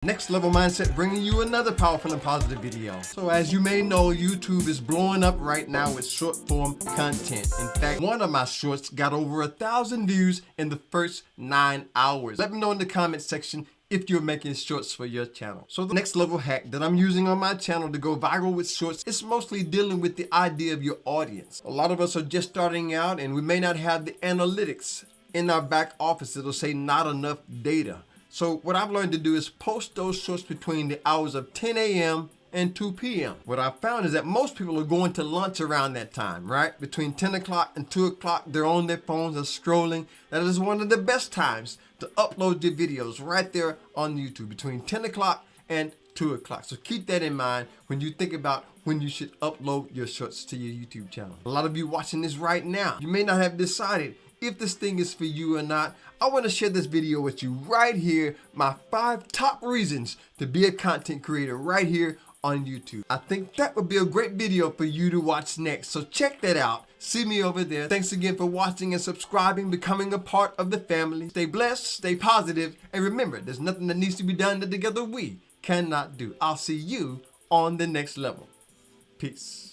Next Level Mindset bringing you another powerful and positive video. So as you may know, YouTube is blowing up right now with short form content. In fact, one of my shorts got over 1,000 views in the first 9 hours. Let me know in the comment section if you're making shorts for your channel. So the next level hack that I'm using on my channel to go viral with shorts is mostly dealing with the idea of your audience. A lot of us are just starting out and we may not have the analytics in our back office. It'll say not enough data. So what I've learned to do is post those shorts between the hours of 10 a.m. and 2 p.m. What I found is that most people are going to lunch around that time, right? Between 10 o'clock and 2 o'clock, they're on their phones, they're scrolling. That is one of the best times to upload your videos right there on YouTube, between 10 o'clock and 2 o'clock. So keep that in mind when you think about when you should upload your shorts to your YouTube channel. A lot of you watching this right now, you may not have decided if this thing is for you or not. I want to share this video with you right here, my 5 top reasons to be a content creator right here on YouTube. I think that would be a great video for you to watch next. So check that out. See me over there. Thanks again for watching and subscribing, becoming a part of the family. Stay blessed, stay positive, and remember, there's nothing that needs to be done that together we cannot do. I'll see you on the next level. Peace.